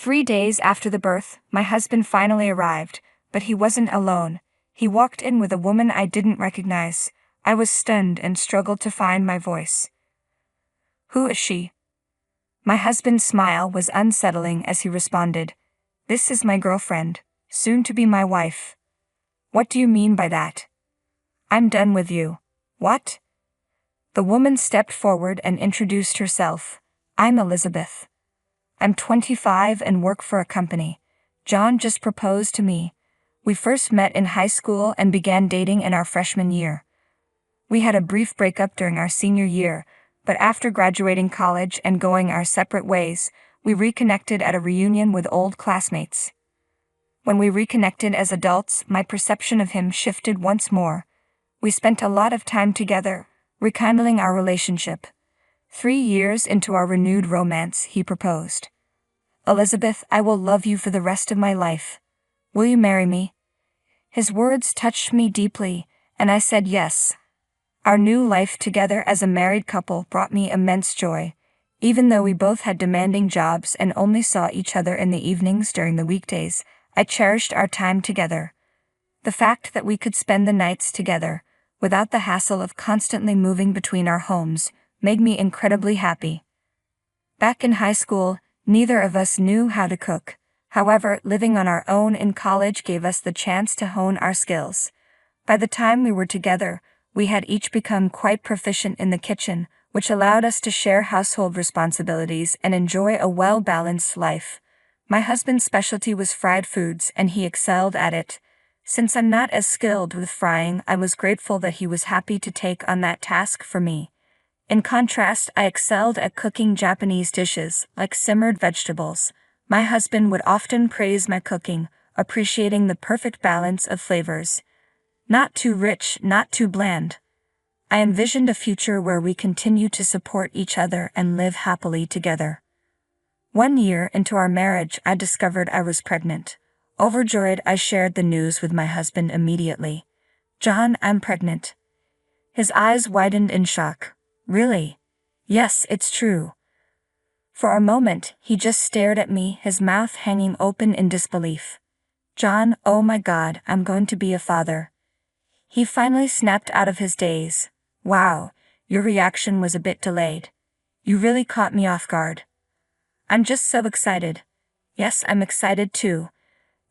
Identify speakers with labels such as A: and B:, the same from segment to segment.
A: 3 days after the birth, my husband finally arrived, but he wasn't alone. He walked in with a woman I didn't recognize. I was stunned and struggled to find my voice. "Who is she?" My husband's smile was unsettling as he responded, "This is my girlfriend, soon to be my wife." "What do you mean by that?" "I'm done with you." "What?" The woman stepped forward and introduced herself. "I'm Elizabeth. I'm 25 and work for a company. John just proposed to me. We first met in high school and began dating in our freshman year. We had a brief breakup during our senior year, but after graduating college and going our separate ways, we reconnected at a reunion with old classmates. When we reconnected as adults, my perception of him shifted once more. We spent a lot of time together, rekindling our relationship. 3 years into our renewed romance, he proposed. "Elizabeth, I will love you for the rest of my life. Will you marry me?" His words touched me deeply, and I said yes. Our new life together as a married couple brought me immense joy. Even though we both had demanding jobs and only saw each other in the evenings during the weekdays, I cherished our time together. The fact that we could spend the nights together, without the hassle of constantly moving between our homes, made me incredibly happy. Back in high school, neither of us knew how to cook. However, living on our own in college gave us the chance to hone our skills. By the time we were together, we had each become quite proficient in the kitchen, which allowed us to share household responsibilities and enjoy a well-balanced life. My husband's specialty was fried foods, and he excelled at it. Since I'm not as skilled with frying, I was grateful that he was happy to take on that task for me. In contrast, I excelled at cooking Japanese dishes, like simmered vegetables. My husband would often praise my cooking, appreciating the perfect balance of flavors. Not too rich, not too bland. I envisioned a future where we continue to support each other and live happily together. 1 year into our marriage, I discovered I was pregnant. Overjoyed, I shared the news with my husband immediately. "John, I'm pregnant." His eyes widened in shock. "Really?" "Yes, it's true." For a moment, he just stared at me, his mouth hanging open in disbelief. "John, oh my God, I'm going to be a father." He finally snapped out of his daze. "Wow, your reaction was a bit delayed. You really caught me off guard." "I'm just so excited." "Yes, I'm excited too.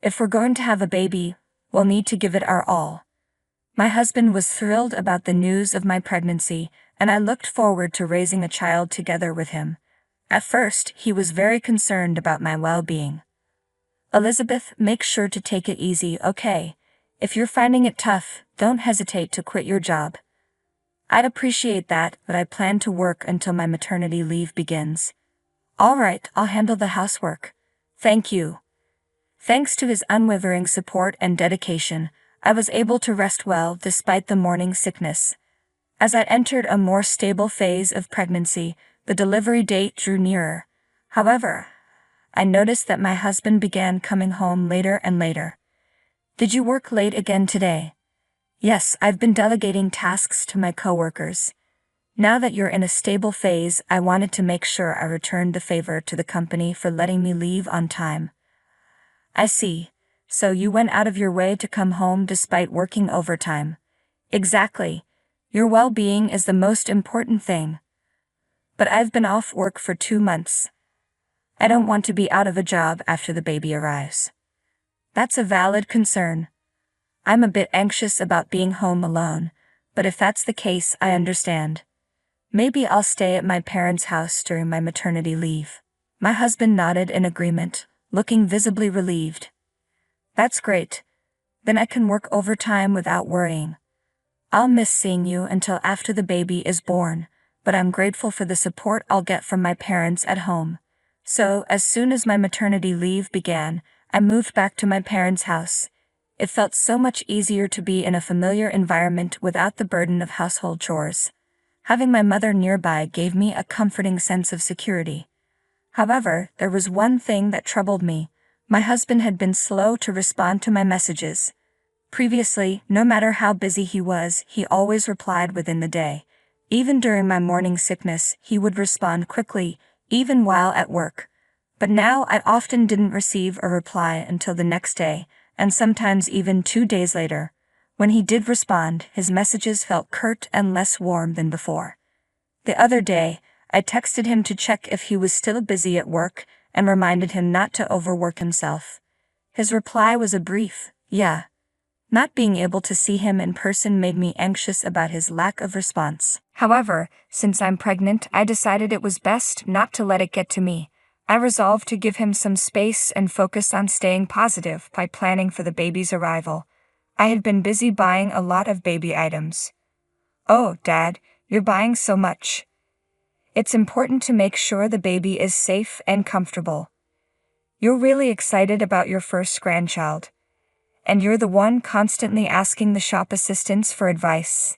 A: If we're going to have a baby, we'll need to give it our all." My husband was thrilled about the news of my pregnancy, and I looked forward to raising a child together with him. At first, he was very concerned about my well-being. "Elizabeth, make sure to take it easy, okay? If you're finding it tough, don't hesitate to quit your job." "I'd appreciate that, but I plan to work until my maternity leave begins." "All right, I'll handle the housework." "Thank you." Thanks to his unwavering support and dedication, I was able to rest well despite the morning sickness. As I entered a more stable phase of pregnancy, the delivery date drew nearer. However, I noticed that my husband began coming home later and later. "Did you work late again today?" "Yes, I've been delegating tasks to my coworkers. Now that you're in a stable phase, I wanted to make sure I returned the favor to the company for letting me leave on time." "I see. So you went out of your way to come home despite working overtime." "Exactly. Your well-being is the most important thing." "But I've been off work for 2 months. I don't want to be out of a job after the baby arrives." "That's a valid concern. I'm a bit anxious about being home alone, but if that's the case, I understand. Maybe I'll stay at my parents' house during my maternity leave." My husband nodded in agreement, looking visibly relieved. "That's great. Then I can work overtime without worrying. I'll miss seeing you until after the baby is born, but I'm grateful for the support I'll get from my parents at home." So, as soon as my maternity leave began, I moved back to my parents' house. It felt so much easier to be in a familiar environment without the burden of household chores. Having my mother nearby gave me a comforting sense of security. However, there was one thing that troubled me. My husband had been slow to respond to my messages. Previously, no matter how busy he was, he always replied within the day. Even during my morning sickness, he would respond quickly, even while at work. But now I often didn't receive a reply until the next day, and sometimes even 2 days later. When he did respond, his messages felt curt and less warm than before. The other day, I texted him to check if he was still busy at work and reminded him not to overwork himself. His reply was a brief, "Yeah." Not being able to see him in person made me anxious about his lack of response. However, since I'm pregnant, I decided it was best not to let it get to me. I resolved to give him some space and focus on staying positive by planning for the baby's arrival. I had been busy buying a lot of baby items. "Oh, Dad, you're buying so much." "It's important to make sure the baby is safe and comfortable. You're really excited about your first grandchild. And you're the one constantly asking the shop assistants for advice."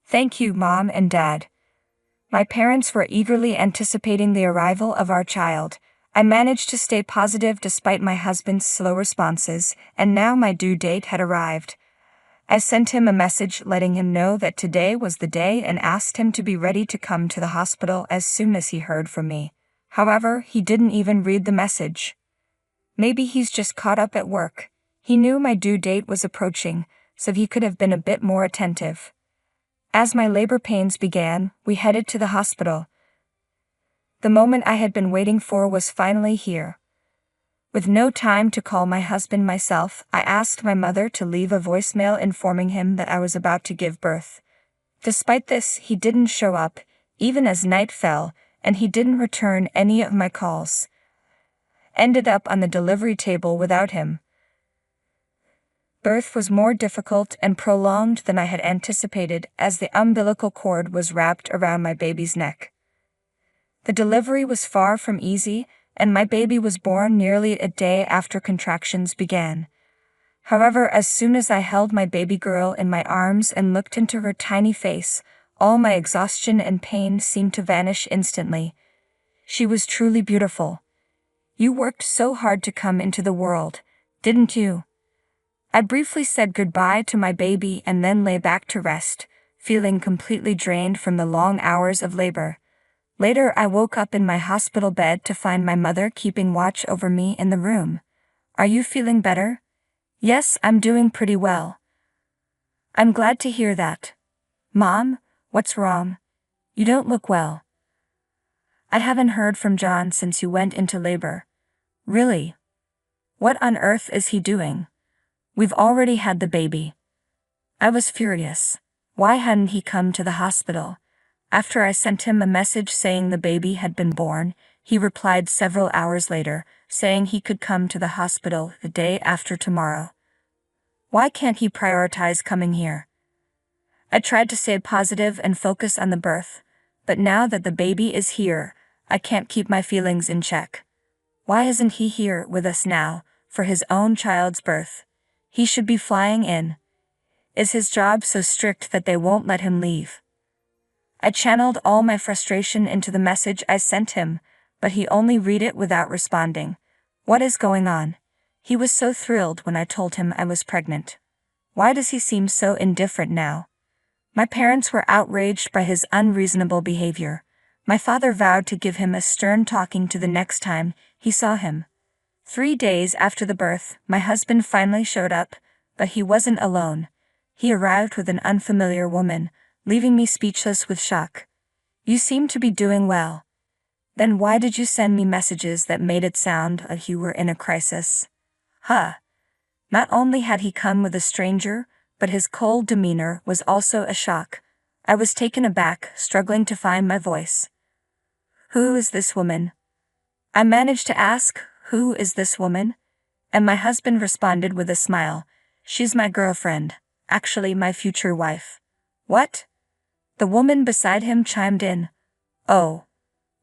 A: "Thank you, Mom and Dad." My parents were eagerly anticipating the arrival of our child. I managed to stay positive despite my husband's slow responses, and now my due date had arrived. I sent him a message letting him know that today was the day and asked him to be ready to come to the hospital as soon as he heard from me. However, he didn't even read the message. Maybe he's just caught up at work. He knew my due date was approaching, so he could have been a bit more attentive. As my labor pains began, we headed to the hospital. The moment I had been waiting for was finally here. With no time to call my husband myself, I asked my mother to leave a voicemail informing him that I was about to give birth. Despite this, he didn't show up, even as night fell, and he didn't return any of my calls. Ended up on the delivery table without him. Birth was more difficult and prolonged than I had anticipated as the umbilical cord was wrapped around my baby's neck. The delivery was far from easy, and my baby was born nearly a day after contractions began. However, as soon as I held my baby girl in my arms and looked into her tiny face, all my exhaustion and pain seemed to vanish instantly. She was truly beautiful. "You worked so hard to come into the world, didn't you?" I briefly said goodbye to my baby and then lay back to rest, feeling completely drained from the long hours of labor. Later, I woke up in my hospital bed to find my mother keeping watch over me in the room. "Are you feeling better?" "Yes, I'm doing pretty well." "I'm glad to hear that." "Mom, what's wrong? You don't look well." "I haven't heard from John since you went into labor." "Really? What on earth is he doing? We've already had the baby." I was furious. Why hadn't he come to the hospital? After I sent him a message saying the baby had been born, he replied several hours later, saying he could come to the hospital the day after tomorrow. Why can't he prioritize coming here? I tried to stay positive and focus on the birth, but now that the baby is here, I can't keep my feelings in check. Why isn't he here with us now, for his own child's birth? He should be flying in. Is his job so strict that they won't let him leave? I channeled all my frustration into the message I sent him, but he only read it without responding. What is going on? He was so thrilled when I told him I was pregnant. Why does he seem so indifferent now? My parents were outraged by his unreasonable behavior. My father vowed to give him a stern talking to the next time he saw him. 3 days after the birth, my husband finally showed up, but he wasn't alone. He arrived with an unfamiliar woman, leaving me speechless with shock. "You seem to be doing well. Then why did you send me messages that made it sound like you were in a crisis?" Huh. Not only had he come with a stranger, but his cold demeanor was also a shock. I was taken aback, struggling to find my voice. "Who is this woman?" I managed to ask, "Who is this woman?" And my husband responded with a smile. "She's my girlfriend, actually my future wife." "What?" The woman beside him chimed in. "Oh.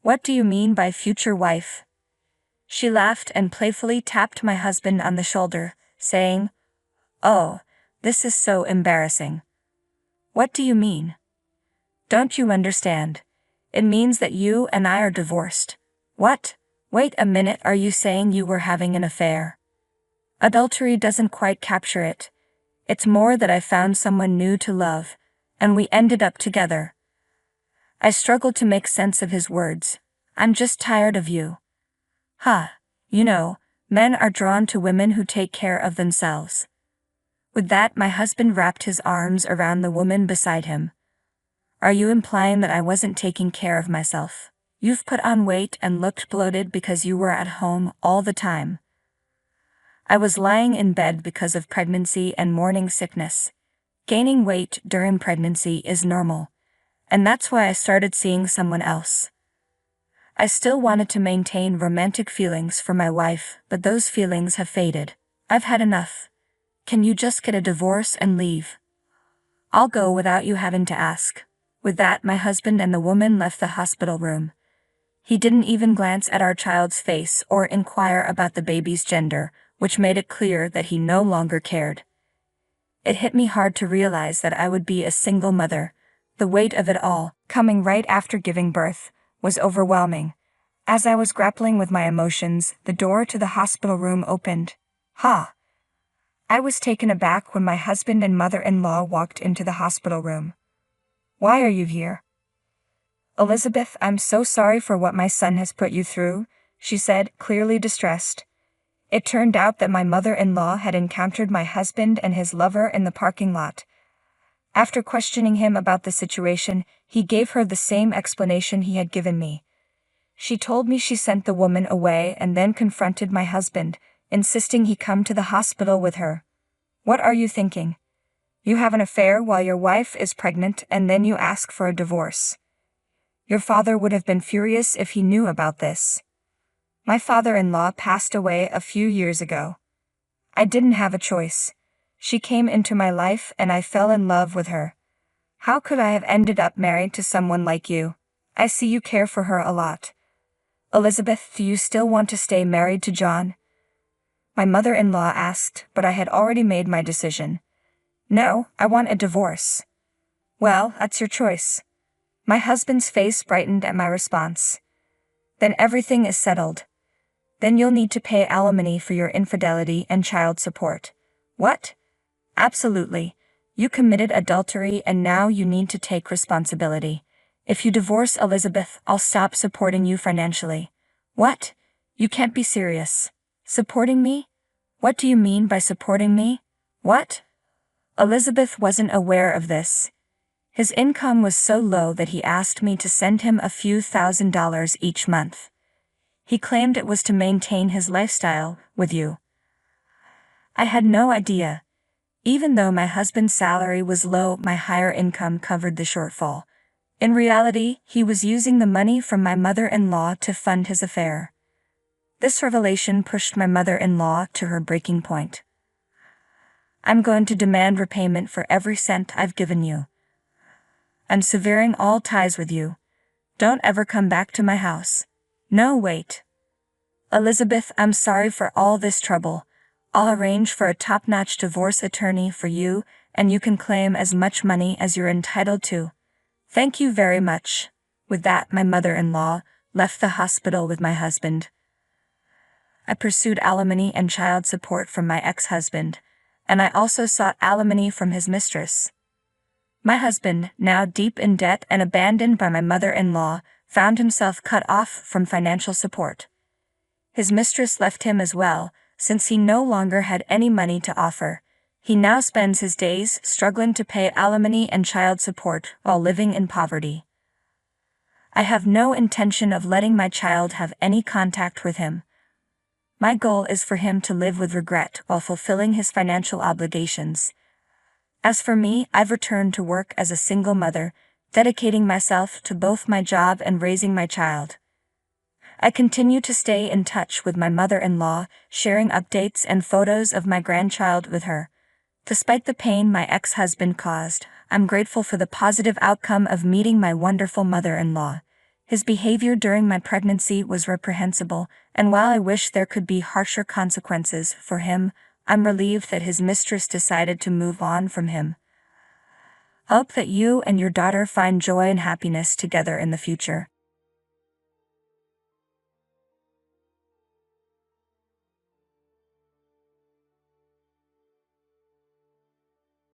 A: What do you mean by future wife?" She laughed and playfully tapped my husband on the shoulder, saying, "Oh, this is so embarrassing." "What do you mean?" "Don't you understand? It means that you and I are divorced." "What? Wait a minute, are you saying you were having an affair?" Adultery doesn't quite capture it. It's more that I found someone new to love, and we ended up together. I struggled to make sense of his words. "I'm just tired of you." You know, men are drawn to women who take care of themselves. With that, my husband wrapped his arms around the woman beside him. Are you implying that I wasn't taking care of myself? You've put on weight and looked bloated because you were at home all the time. I was lying in bed because of pregnancy and morning sickness. Gaining weight during pregnancy is normal, and that's why I started seeing someone else. I still wanted to maintain romantic feelings for my wife, but those feelings have faded. I've had enough. Can you just get a divorce and leave? I'll go without you having to ask. With that, my husband and the woman left the hospital room. He didn't even glance at our child's face or inquire about the baby's gender, which made it clear that he no longer cared. It hit me hard to realize that I would be a single mother. The weight of it all, coming right after giving birth, was overwhelming. As I was grappling with my emotions, the door to the hospital room opened. I was taken aback when my husband and mother-in-law walked into the hospital room. Why are you here? Elizabeth, I'm so sorry for what my son has put you through, she said, clearly distressed. It turned out that my mother-in-law had encountered my husband and his lover in the parking lot. After questioning him about the situation, he gave her the same explanation he had given me. She told me she sent the woman away and then confronted my husband, insisting he come to the hospital with her. What are you thinking? You have an affair while your wife is pregnant and then you ask for a divorce. Your father would have been furious if he knew about this. My father-in-law passed away a few years ago. I didn't have a choice. She came into my life and I fell in love with her. How could I have ended up married to someone like you? I see you care for her a lot. Elizabeth, do you still want to stay married to John? My mother-in-law asked, but I had already made my decision. No, I want a divorce. Well, that's your choice. My husband's face brightened at my response. Then everything is settled. Then you'll need to pay alimony for your infidelity and child support. What? Absolutely. You committed adultery and now you need to take responsibility. If you divorce Elizabeth, I'll stop supporting you financially. What? You can't be serious. Supporting me? What do you mean by supporting me? What? Elizabeth wasn't aware of this. His income was so low that he asked me to send him a few $1,000s each month. He claimed it was to maintain his lifestyle with you. I had no idea. Even though my husband's salary was low, my higher income covered the shortfall. In reality, he was using the money from my mother-in-law to fund his affair. This revelation pushed my mother-in-law to her breaking point. I'm going to demand repayment for every cent I've given you. I'm severing all ties with you. Don't ever come back to my house. No, wait. Elizabeth, I'm sorry for all this trouble. I'll arrange for a top-notch divorce attorney for you, and you can claim as much money as you're entitled to. Thank you very much. With that, my mother-in-law left the hospital with my husband. I pursued alimony and child support from my ex-husband, and I also sought alimony from his mistress. My husband, now deep in debt and abandoned by my mother-in-law, found himself cut off from financial support. His mistress left him as well, since he no longer had any money to offer. He now spends his days struggling to pay alimony and child support while living in poverty. I have no intention of letting my child have any contact with him. My goal is for him to live with regret while fulfilling his financial obligations. As for me, I've returned to work as a single mother, dedicating myself to both my job and raising my child. I continue to stay in touch with my mother-in-law, sharing updates and photos of my grandchild with her. Despite the pain my ex-husband caused, I'm grateful for the positive outcome of meeting my wonderful mother-in-law. His behavior during my pregnancy was reprehensible, and while I wish there could be harsher consequences for him, I'm relieved that his mistress decided to move on from him. I hope that you and your daughter find joy and happiness together in the future.